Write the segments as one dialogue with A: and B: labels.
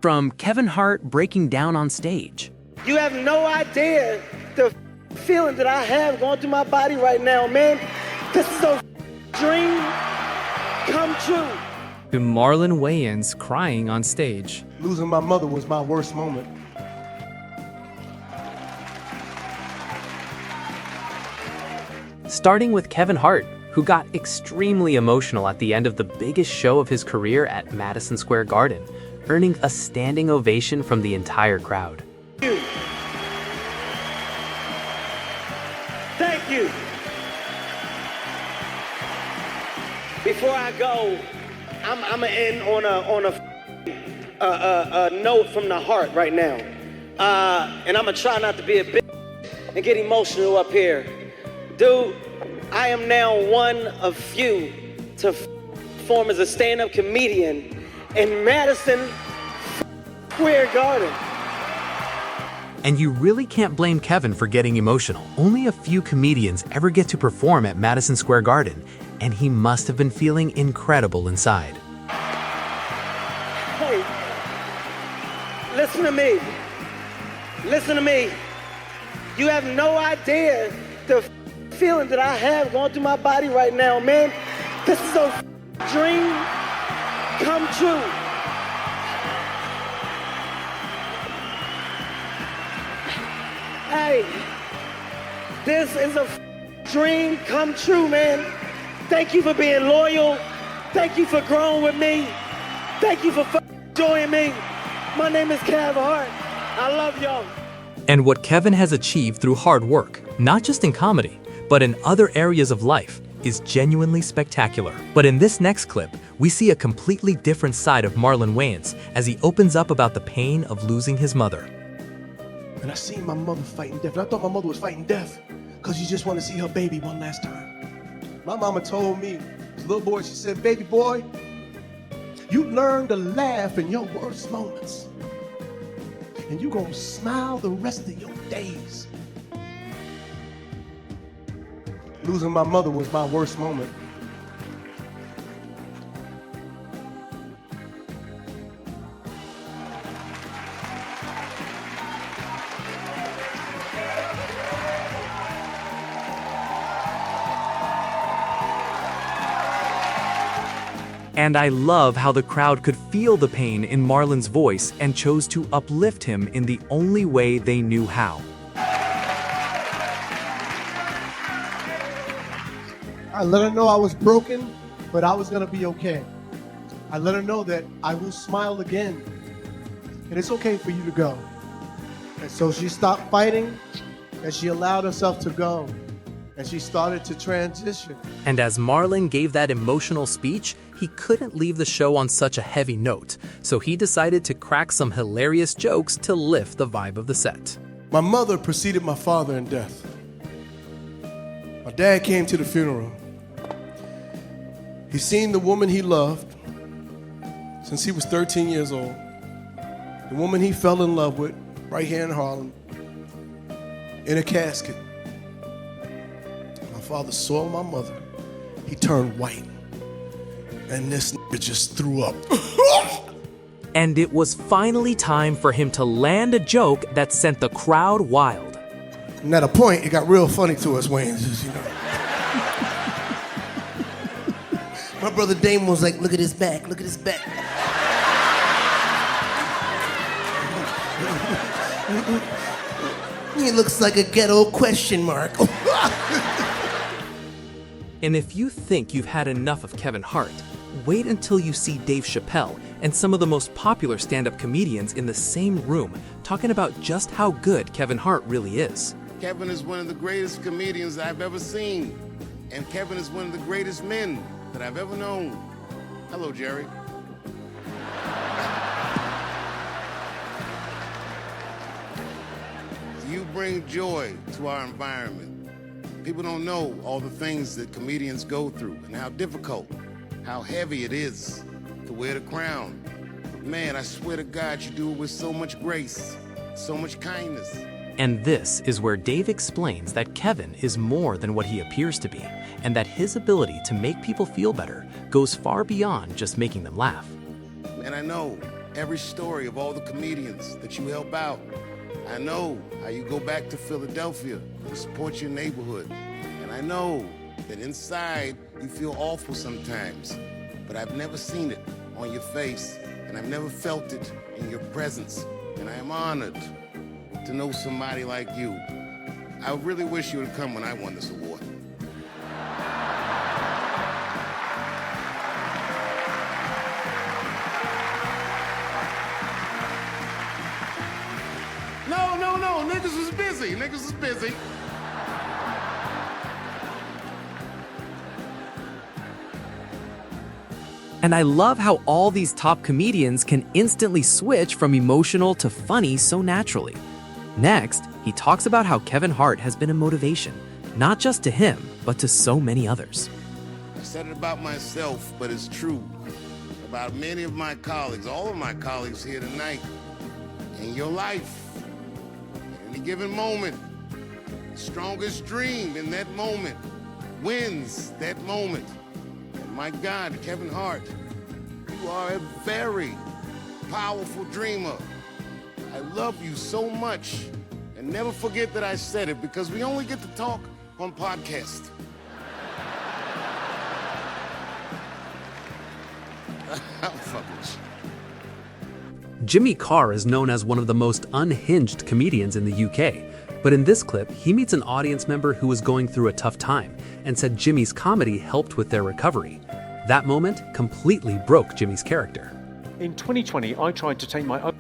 A: From Kevin Hart breaking down on stage.
B: You have no idea the feeling that I have going through my body right now, man. This is a dream come true.
C: To Marlon Wayans crying on stage.
D: Losing my mother was my worst moment.
A: Starting with Kevin Hart, who got extremely emotional at the end of the biggest show of his career at Madison Square Garden, earning a standing ovation from the entire crowd.
B: Thank you. Before I go, I'm gonna end on a note from the heart right now, and I'm gonna try not to be a bitch and get emotional up here, dude. I am now one of few to form as a stand-up comedian in Madison Square Garden.
A: And you really can't blame Kevin for getting emotional. Only a few comedians ever get to perform at Madison Square Garden, and he must have been feeling incredible inside.
B: Hey, listen to me. Listen to me. You have no idea the feeling that I have going through my body right now, man. This is a dream come true. Hey, this is a dream come true, man. Thank you for being loyal. Thank you for growing with me. Thank you for joining me. My name is Kevin Hart. I love y'all.
C: And what Kevin has achieved through hard work, not just in comedy, but in other areas of life, is genuinely spectacular. But in this next clip, we see a completely different side of Marlon Wayans as he opens up about the pain of losing his mother.
D: And I seen my mother fighting death. And I thought my mother was fighting death because she just wanted to see her baby one last time. My mama told me, as a little boy, she said, baby boy, you learn to laugh in your worst moments. And you gonna smile the rest of your days. Losing my mother was my worst moment.
C: And I love how the crowd could feel the pain in Marlon's voice and chose to uplift him in the only way they knew how.
D: I let her know I was broken, but I was gonna be okay. I let her know that I will smile again, and it's okay for you to go. And so she stopped fighting, and she allowed herself to go, and she started to transition.
C: And as Marlon gave that emotional speech, he couldn't leave the show on such a heavy note, so he decided to crack some hilarious jokes to lift the vibe of the set.
D: My mother preceded my father in death. My dad came to the funeral. He seen the woman he loved since he was 13 years old, the woman he fell in love with right here in Harlem, in a casket. My father saw my mother. He turned white, and this nigga just threw up.
C: And it was finally time for him to land a joke that sent the crowd wild.
D: And at a point, it got real funny to us, Wayans, you know. My brother Damon was like, look at his back, look at his back. He looks like a ghetto question mark.
C: And if you think you've had enough of Kevin Hart, wait until you see Dave Chappelle and some of the most popular stand-up comedians in the same room talking about just how good Kevin Hart really is.
E: Kevin is one of the greatest comedians I've ever seen. And Kevin is one of the greatest men that I've ever known. Hello, Jerry. You bring joy to our environment. People don't know all the things that comedians go through and how difficult, how heavy it is to wear the crown. Man, I swear to God, you do it with so much grace, so much kindness.
C: And this is where Dave explains that Kevin is more than what he appears to be, and that his ability to make people feel better goes far beyond just making them laugh.
E: And I know every story of all the comedians that you help out. I know how you go back to Philadelphia and support your neighborhood. And I know that inside you feel awful sometimes, but I've never seen it on your face, and I've never felt it in your presence. And I am honored to know somebody like you. I really wish you would come when I won this award. No, niggas was busy. Niggas was busy.
C: And I love how all these top comedians can instantly switch from emotional to funny so naturally. Next, he talks about how Kevin Hart has been a motivation, not just to him, but to so many others.
E: I said it about myself, but it's true about many of my colleagues, all of my colleagues here tonight. In your life, in any given moment, the strongest dream in that moment wins that moment. And my God, Kevin Hart, you are a very powerful dreamer. I love you so much. And never forget that I said it, because we only get to talk on podcast. I'm fucking shit.
A: Jimmy Carr is known as one of the most unhinged comedians in the UK, but in this clip, he meets an audience member who was going through a tough time and said Jimmy's comedy helped with their recovery. That moment completely broke Jimmy's character.
F: In 2020, I tried to take my own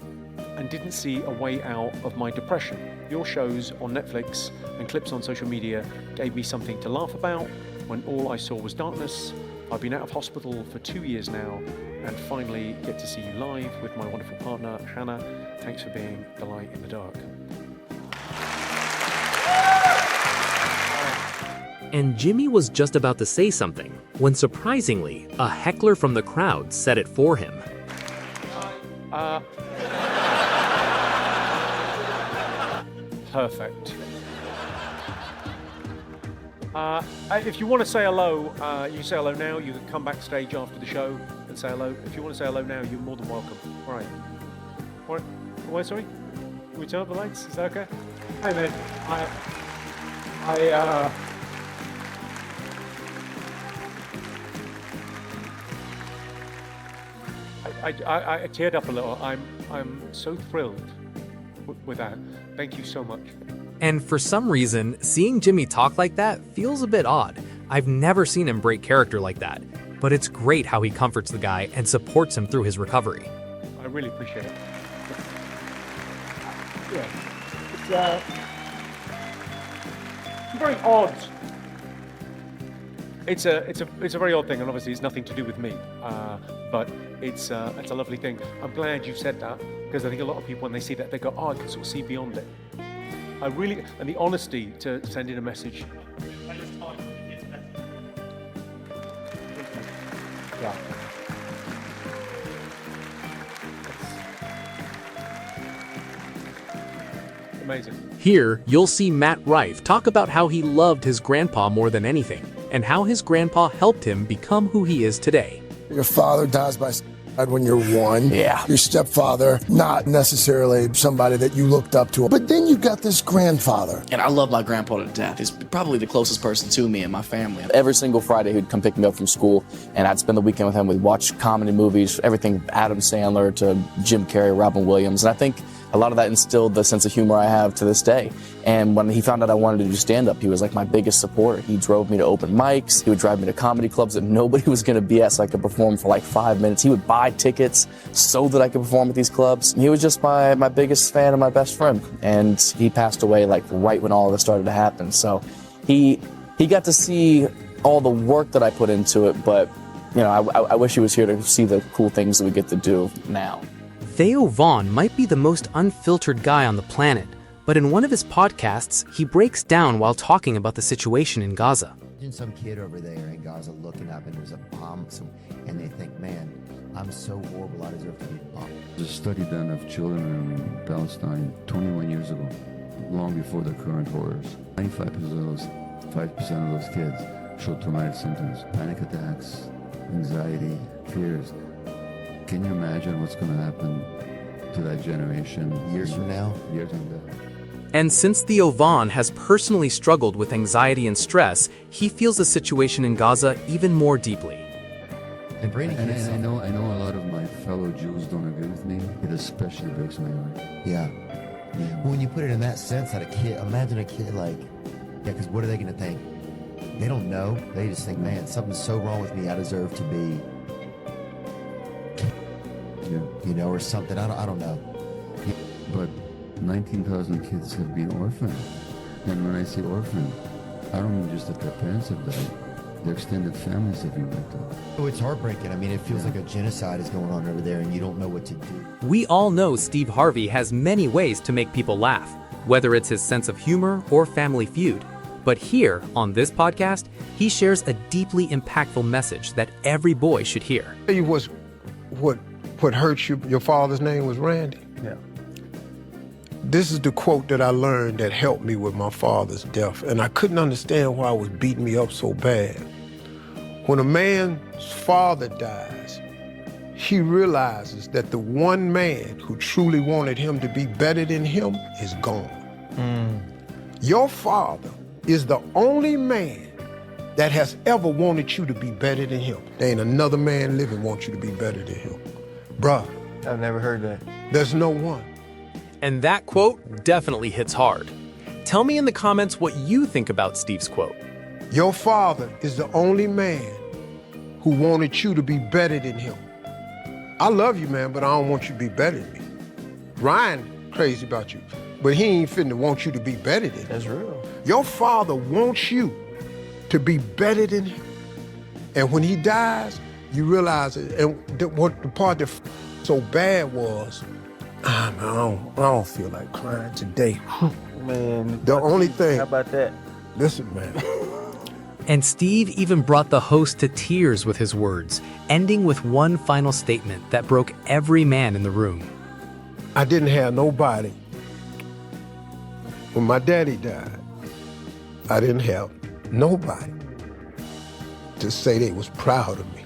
F: and didn't see a way out of my depression. Your shows on Netflix and clips on social media gave me something to laugh about when all I saw was darkness. I've been out of hospital for 2 years now and finally get to see you live with my wonderful partner, Hannah. Thanks for being the light in the dark.
A: And Jimmy was just about to say something when, surprisingly, a heckler from the crowd said it for him.
F: Perfect. If you want to say hello, you say hello now. You can come backstage after the show and say hello. If you want to say hello now, you're more than welcome. All right. What, sorry? Can we turn up the lights? Is that okay? Hey, man. I teared up a little. I'm so thrilled with that. Thank you so much.
C: And for some reason, seeing Jimmy talk like that feels a bit odd. I've never seen him break character like that, but it's great how he comforts the guy and supports him through his recovery.
F: I really appreciate it. Yeah, it's very odd. It's a very odd thing, and obviously it's nothing to do with me. But it's a lovely thing. I'm glad you said that, because I think a lot of people, when they see that, they go, "Oh, I can sort of see beyond it." I really, and the honesty to send in a message. Yeah. Amazing.
A: Here, you'll see Matt Rife talk about how he loved his grandpa more than anything, and how his grandpa helped him become who he is today.
G: Your father dies by suicide when you're 1.
H: Yeah.
G: Your stepfather, not necessarily somebody that you looked up to. But then you got this grandfather.
H: And I love my grandpa to death. He's probably the closest person to me and my family. Every single Friday, he'd come pick me up from school, and I'd spend the weekend with him. We'd watch comedy movies, everything Adam Sandler to Jim Carrey, Robin Williams. And I think a lot of that instilled the sense of humor I have to this day. And when he found out I wanted to do stand-up, he was like my biggest supporter. He drove me to open mics. He would drive me to comedy clubs that nobody was going to be at, so I could perform for like 5 minutes. He would buy tickets so that I could perform at these clubs. He was just my biggest fan and my best friend. And he passed away like right when all of this started to happen. So he got to see all the work that I put into it, but you know, I wish he was here to see the cool things that we get to do now.
A: Theo Vaughn might be the most unfiltered guy on the planet, but in one of his podcasts, he breaks down while talking about the situation in Gaza.
I: Imagine some kid over there in Gaza looking up and there's a bomb, and they think, man, I'm so horrible, I deserve to be bombed.
J: There's a study done of children in Palestine 21 years ago, long before the current horrors. 95% of those kids show traumatic symptoms, panic attacks, anxiety, fears. Can you imagine what's going to happen to that generation?
I: Years from now?
J: Years from now.
C: And since Theo Vaughn has personally struggled with anxiety and stress, he feels the situation in Gaza even more deeply.
I: And Brady
J: And
I: can't
J: I know a lot of my fellow Jews don't agree with me. It especially breaks my heart.
I: Yeah. Well, when you put it in that sense, that a kid, imagine a kid like, yeah, because what are they going to think? They don't know. They just think, man, something's so wrong with me. I deserve to be, you know, or something. I don't know.
J: But 19,000 kids have been orphaned. And when I say orphaned, I don't mean just that their parents have died. Their extended families have been wiped out.
I: Oh, it's heartbreaking. I mean, it feels like a genocide is going on over there and you don't know what to do.
C: We all know Steve Harvey has many ways to make people laugh, whether it's his sense of humor or Family Feud. But here, on this podcast, he shares a deeply impactful message that every boy should hear.
K: Tell you what hurt you, your father's name was Randy?
D: Yeah.
K: This is the quote that I learned that helped me with my father's death, and I couldn't understand why it was beating me up so bad. When a man's father dies, he realizes that the one man who truly wanted him to be better than him is gone. Your father is the only man that has ever wanted you to be better than him. There ain't another man living wants you to be better than him. Bruh.
D: I've never heard that.
K: There's no one.
C: And that quote definitely hits hard. Tell me in the comments what you think about Steve's quote.
K: Your father is the only man who wanted you to be better than him. I love you, man, but I don't want you to be better than me. Ryan crazy about you, but he ain't finna want you to be better than him.
D: That's real.
K: Your father wants you to be better than him. And when he dies, you realize it. And what the part that so bad was, I don't feel like crying today.
D: Man.
K: The only thing.
D: How about that?
K: Listen, man.
C: And Steve even brought the host to tears with his words, ending with one final statement that broke every man in the room.
K: I didn't have nobody. When my daddy died, I didn't have nobody to say they was proud of me.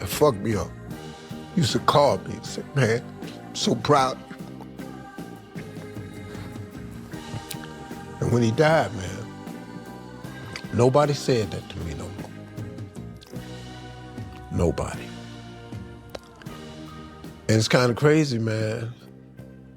K: It fucked me up. Used to call me and say, man, I'm so proud of you. And when he died, man, nobody said that to me no more. Nobody. And it's kind of crazy, man.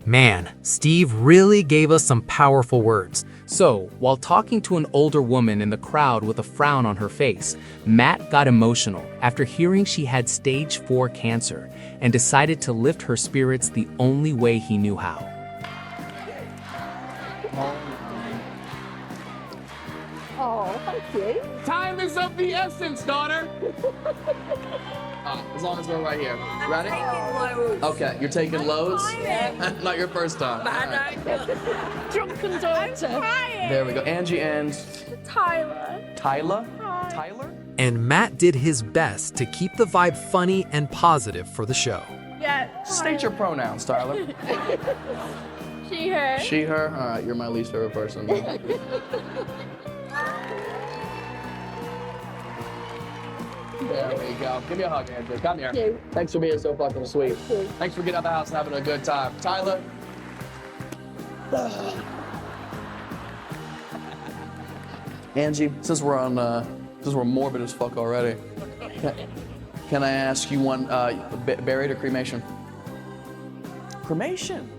C: Man, Steve really gave us some powerful words. So, while talking to an older woman in the crowd with a frown on her face, Matt got emotional after hearing she had stage 4 cancer and decided to lift her spirits the only way he knew how.
L: Oh, thank you.
H: Time is of the essence, daughter. As long as we're right here. Ready? Okay, you're taking loads? Not your first time.
L: Drunken daughter.
H: There we go. Angie and
L: Tyler.
H: Tyler?
L: Hi.
H: Tyler?
C: And Matt did his best to keep the vibe funny and positive for the show.
L: Yeah.
H: State your pronouns, Tyler.
L: She, her.
H: She, her? All right, you're my least favorite person. There we go. Give me a hug, Andrew. Come here.
L: Thank you.
H: Thanks for being so fucking sweet.
L: Thank you.
H: Thanks for getting out the house and having a good time. Tyler? Angie, since we're morbid as fuck already, can I ask you one, buried or cremation? Cremation?